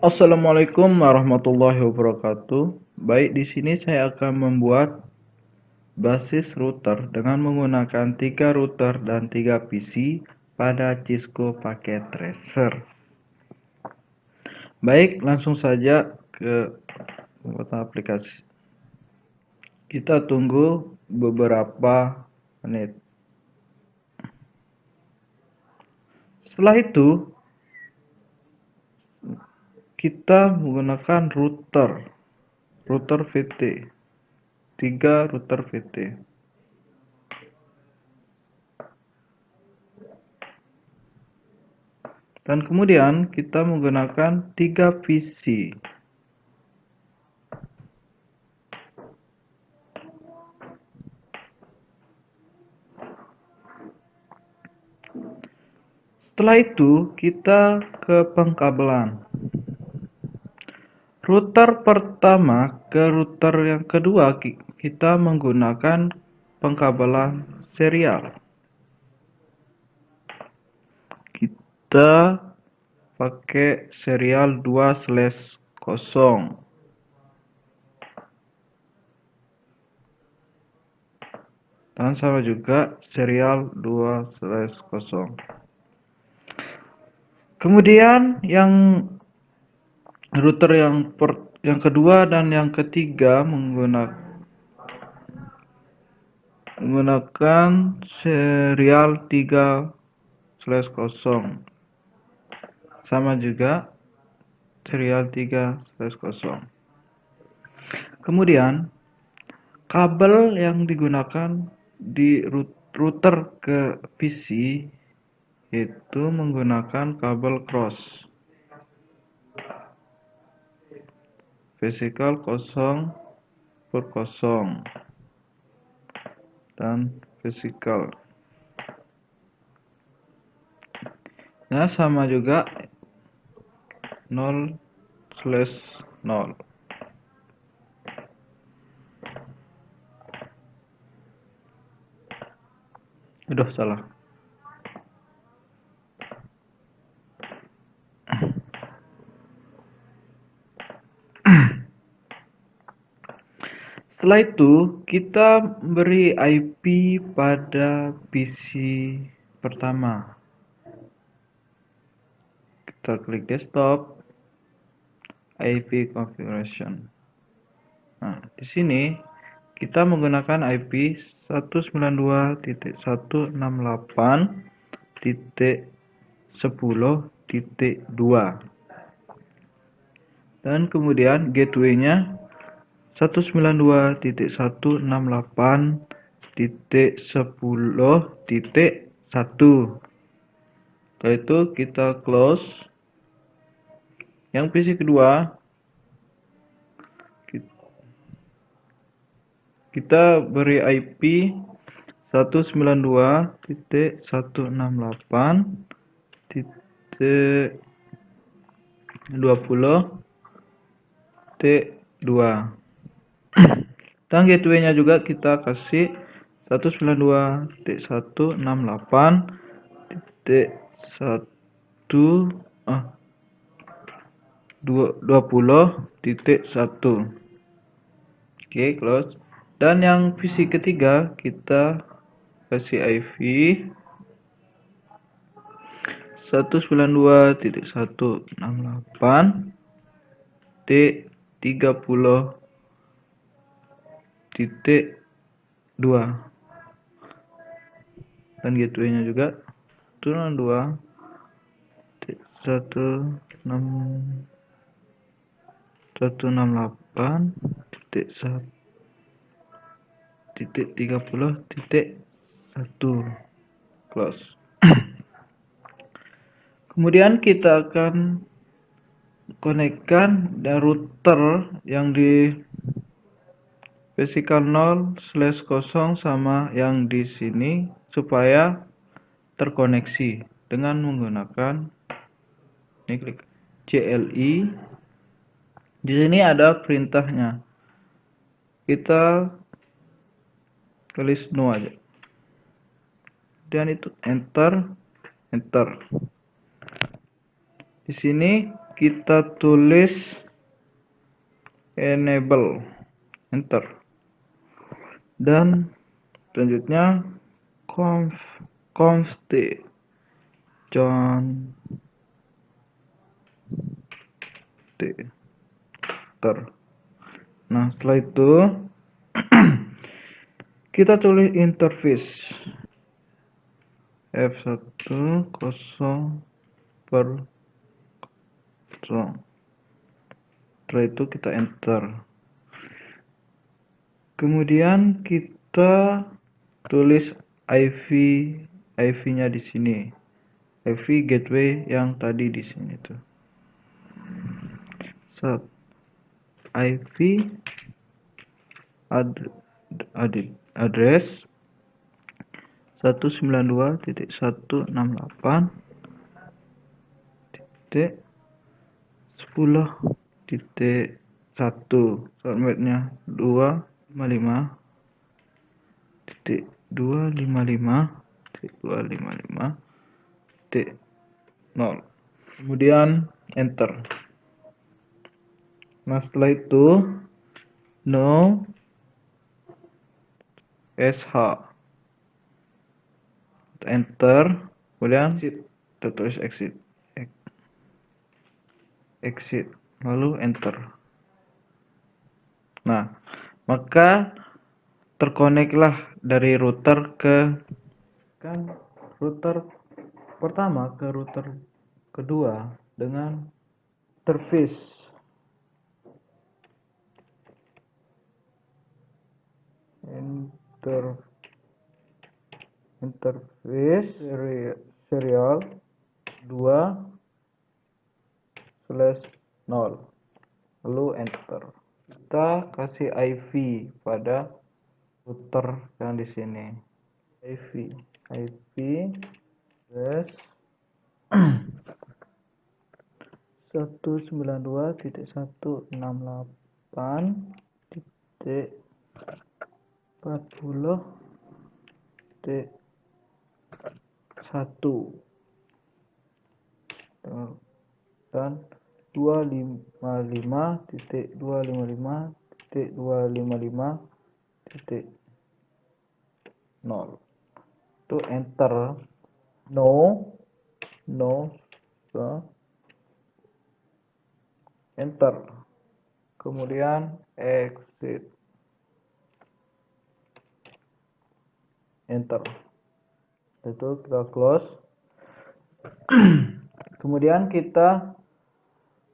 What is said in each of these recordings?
Assalamualaikum warahmatullahi wabarakatuh. Baik, di sini saya akan membuat basis router dengan menggunakan 3 router dan 3 PC pada Cisco Packet Tracer. Baik, langsung saja ke pembuatan aplikasi. Kita tunggu beberapa menit. Setelah itu, kita menggunakan router VT, 3 router VT. Dan kemudian kita menggunakan 3 PC. Setelah itu kita ke pengkabelan. Router pertama ke router yang kedua kita menggunakan pengkabelan serial. Kita pakai serial 2/0. Dan sama juga serial 2/0. Kemudian yang router yang kedua dan yang ketiga menggunakan serial 3/0. Sama juga serial 3/0. Kemudian kabel yang digunakan di router ke PC itu menggunakan kabel cross vertikal 0/0 dan vertikal. Nah, sama juga 0/0. Udah salah. Setelah itu kita beri IP pada PC pertama. Kita klik desktop, IP configuration. Nah, di sini kita menggunakan IP 192.168.10.2 dan kemudian gateway-nya 192.168.10.1. Setelah itu kita close. Yang PC kedua kita beri IP 192.168.20.2. Dan gateway-nya juga kita kasih 192.168.20.1. Oke, close. Dan yang PC ketiga kita kasih IP 192.168.30.2 dan gateway-nya juga 192.168.30.1 close. Kemudian kita akan konekkan router yang di vertikal 0/0 sama yang di sini supaya terkoneksi dengan menggunakan ini, klik CLI. Di sini ada perintahnya. Kita tulis no aja. Dan itu enter. Di sini kita tulis enable, enter, dan selanjutnya const John T enter. Nah, setelah itu kita tulis interface F1 0 per 0. Setelah itu kita enter. Kemudian kita tulis IV-nya di sini. IV gateway yang tadi di sini tuh. Set IV address 192.168.10.1 formatnya 255.255.255.0. kemudian enter. Nah, setelah itu no sh enter, kemudian kita tulis exit lalu enter. Nah, maka terkoneklah dari router router pertama ke router kedua dengan interface serial 2/0 lalu enter. Kita kasih IV pada router yang di sini. IV address 192.168.40.1 dan 255.255.255.0 itu enter. no enter, kemudian exit, enter, itu kita close. Kemudian kita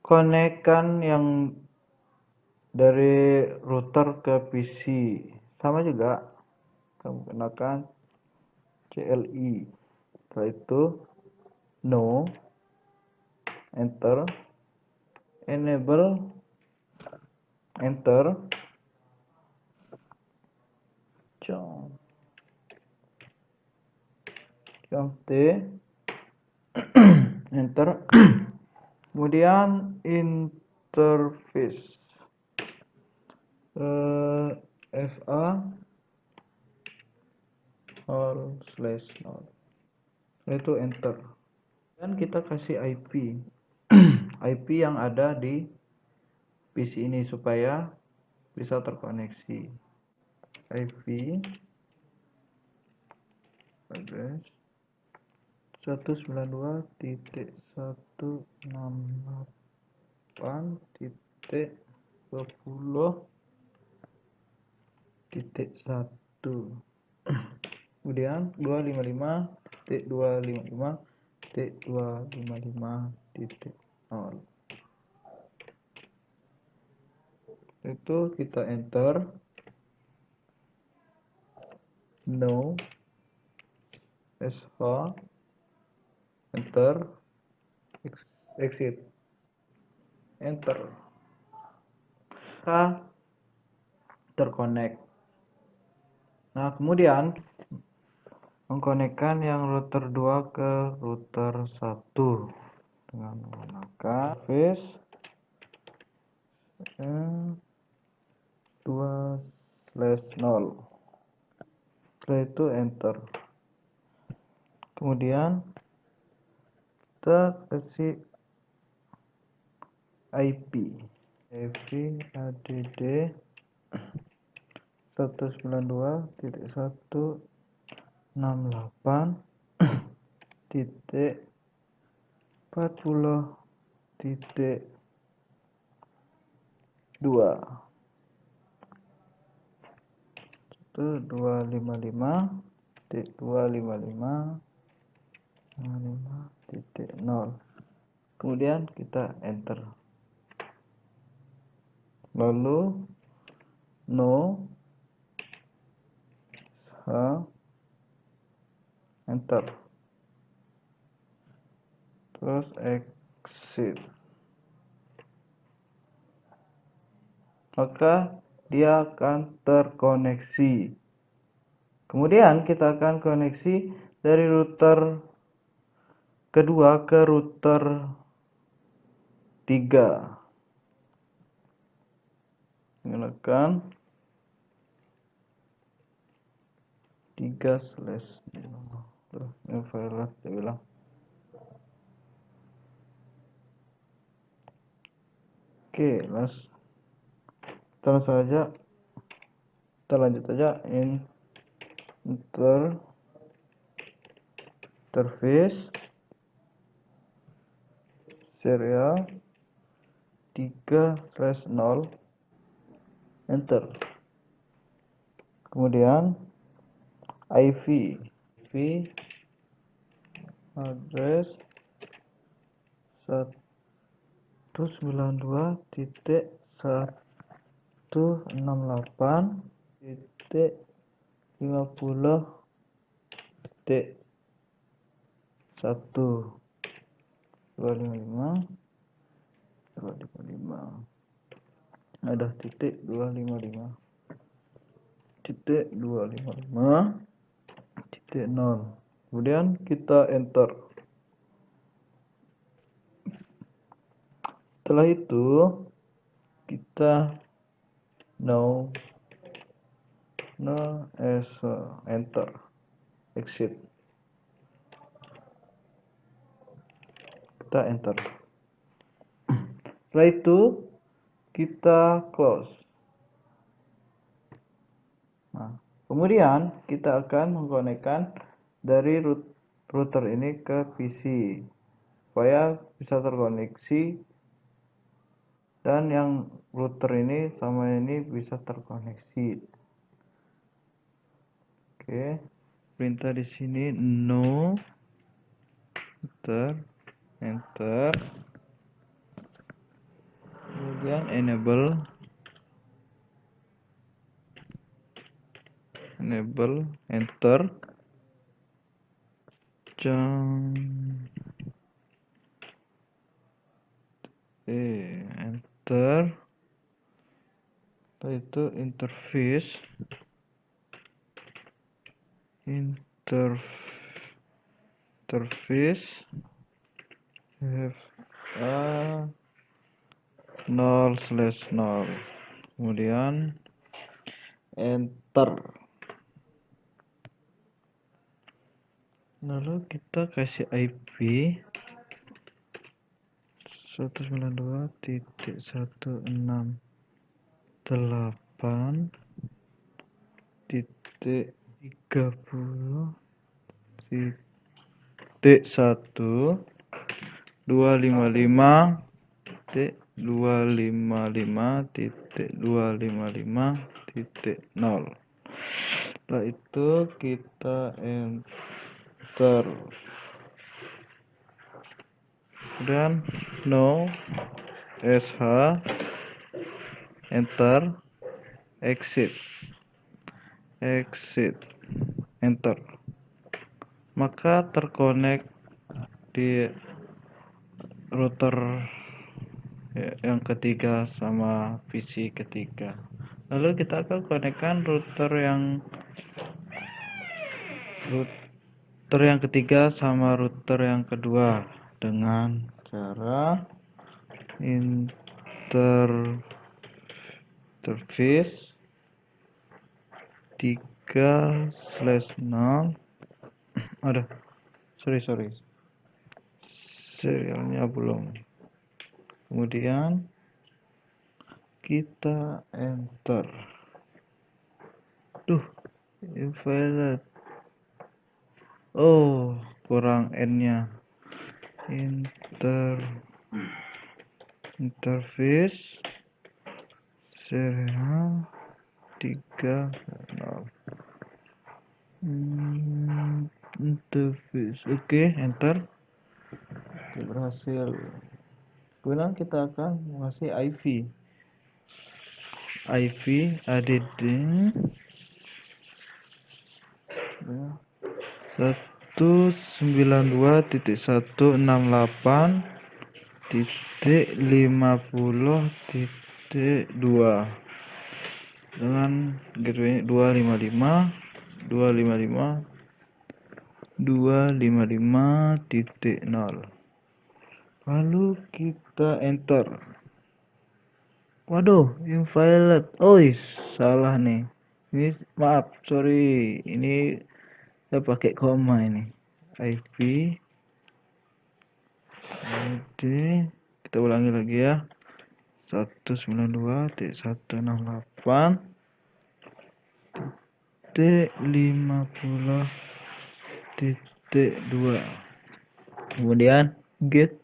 konekkan yang dari router ke PC, sama juga kita menggunakan CLI. Setelah itu no enter, enable, enter, T enter, kemudian interface FA /0, itu enter, dan kita kasih IP IP yang ada di PC ini supaya bisa terkoneksi. IP address 192.168.20.1 kemudian 255.255.255.0 itu kita enter. no sh enter, exit, enter, kita terkonek. Nah, kemudian mengkonekkan yang router 2 ke router 1 dengan menggunakan face 2/0. Setelah itu enter. Kemudian kita kasih IP ADD 192.168.40.2 255.255.0. Kemudian kita enter. Lalu no enter. Terus exit. Maka dia akan terkoneksi. Kemudian kita akan koneksi dari router kedua ke router 3. Menggunakan 3/. Ini file saya bilang. Oke, kita lanjut saja interface serial 3/0 enter. Kemudian IP address 168.50.1 ada titik 255.255.0. Kemudian kita enter. Setelah itu kita enter, exit. Kita enter. Setelah itu kita close. Nah, kemudian kita akan mengkonekkan dari router ini ke PC supaya bisa terkoneksi, dan yang router ini sama ini bisa terkoneksi. Oke, perintah di sini no enter, kemudian enable enter, enter. Setelah itu interface have a 0/0. Kemudian enter. Lalu kita kasih IP 192.168.30.255.255.0. Setelah itu kita enter. Dan no enter, exit, enter. Maka terkonek di router yang ketiga sama PC ketiga. Lalu kita akan konekkan router yang ketiga sama router yang kedua dengan cara interface 3/0. sorry serialnya belum. kemudian kita enter. Invalid. Oh, kurang n-nya. Interface serial 3.0. Interface. Oke, enter. Berhasil. Kemudian kita akan mengasih IV add 192.168.50.2 dengan gateway 255.255.0. Lalu kita enter. Waduh, invalid. Salah nih. Ini maaf, sorry. Ini saya pakai koma ini. IP ID kita ulangi lagi ya. 192.168.50.2. Kemudian get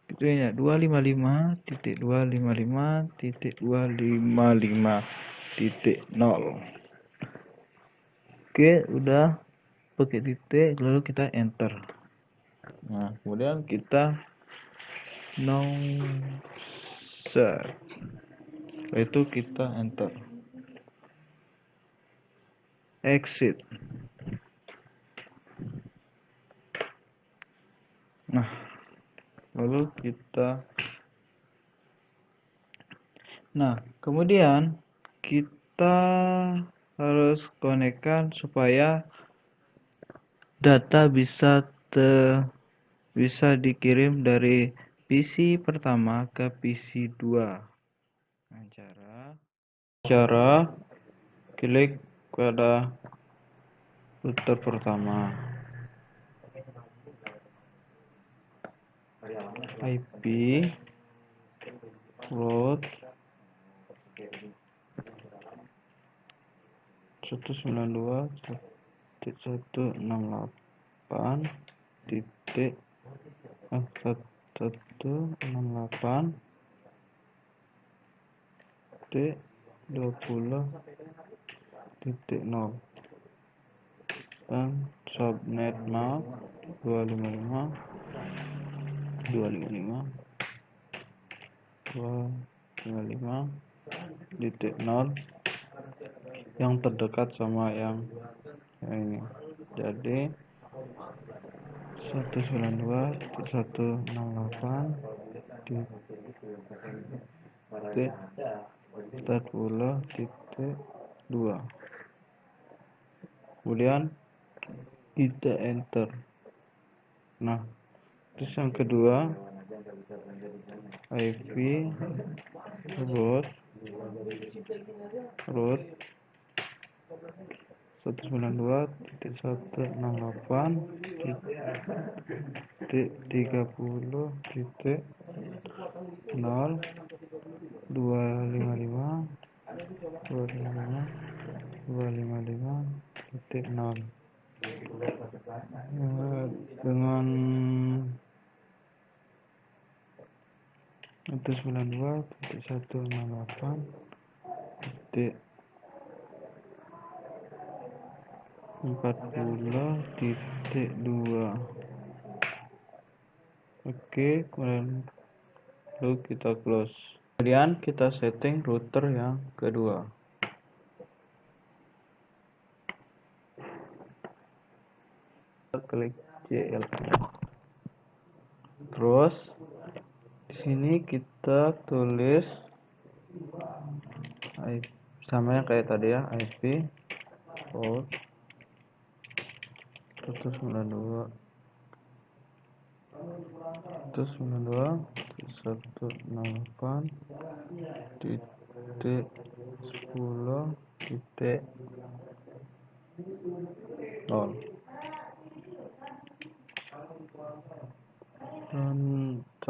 gateway-nya 255.255.255.0. Oke, udah pakai titik, lalu kita enter. Nah, kemudian kita no set. Setelah itu kita enter. Exit. Nah, lalu kemudian kita harus konekkan supaya data bisa dikirim dari PC pertama ke PC 2 dengan cara klik pada router pertama, IP root 168.168.20.0 dan subnet map 255.255.0 yang terdekat sama yang ini. Jadi 192.168.40.2. Kemudian kita enter. Nah, terus yang kedua IP root 192.168.30.255.255.0 dengan 192.168.40.2. Oke, kemudian lalu kita close. Kemudian kita setting router yang kedua. Klik CLI. Terus di sini kita tulis sama yang kayak tadi ya, IP port 192.168.10.0 dan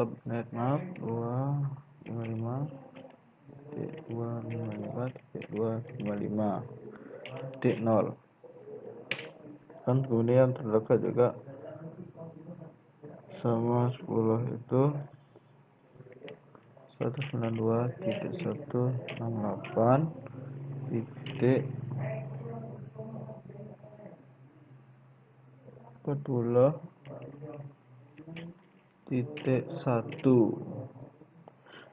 subnet maaf 255.255.255.0 kan, kemudian terdekat juga sama 10 itu 192.168 titik 40 titik 1.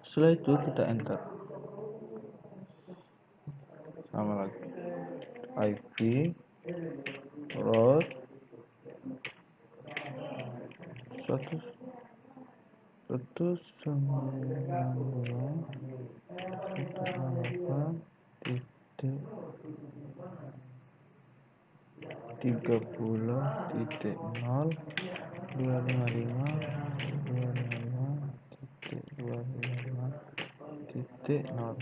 Setelah itu kita enter sama lagi IP root 192.168.255.255.0.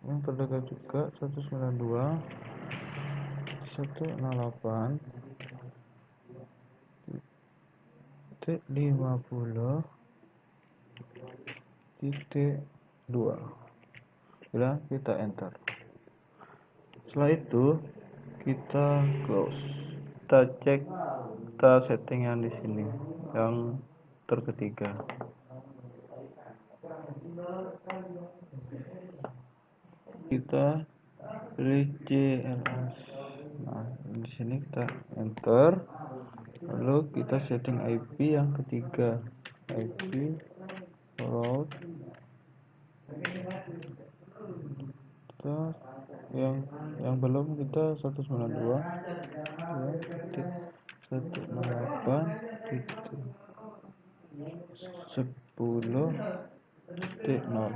yang terdekat juga 198.50.2. Udah, kita enter. Setelah itu kita close. Kita cek, kita setting yang di sini, yang terketiga. Kita pilih CLS. Nah, di sini kita enter. Lalu kita setting IP yang ketiga, IP route. Kita yang belum kita 192.168.10.0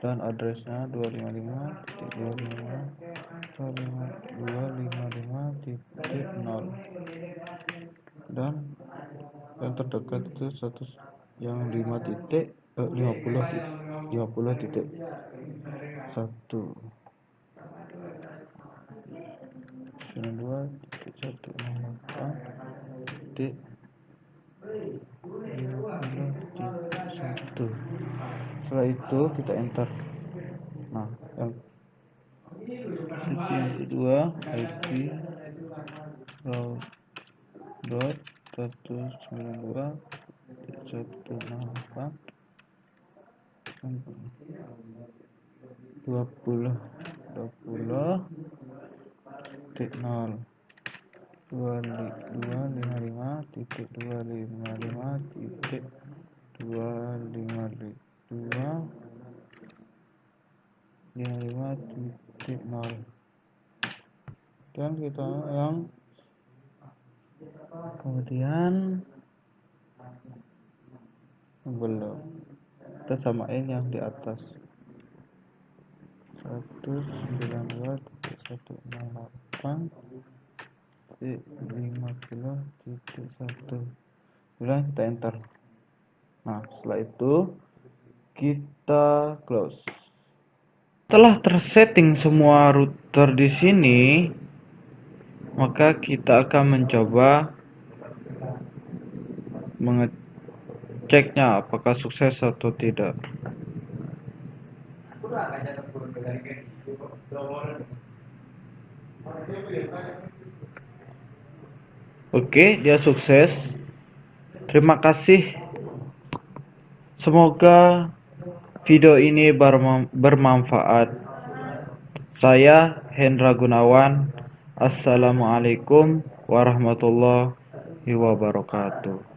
dan addressnya 255.255.0 dan yang terdekat itu 100 yang 50.1 92.168.50.1. Setelah itu kita enter. Nah, yang kedua IP route dot 192.168.20.0 255.255.255.0 dan kita yang kemudian belum, kita samain yang di atas 192.168.50.1. Kemudian kita enter. Nah, setelah itu kita close. Setelah tersetting semua router di sini, maka kita akan mencoba mengeceknya apakah sukses atau tidak. Oke, dia sukses. Terima kasih. Semoga video ini bermanfaat. Saya Hendra Gunawan. Assalamualaikum warahmatullahi wabarakatuh.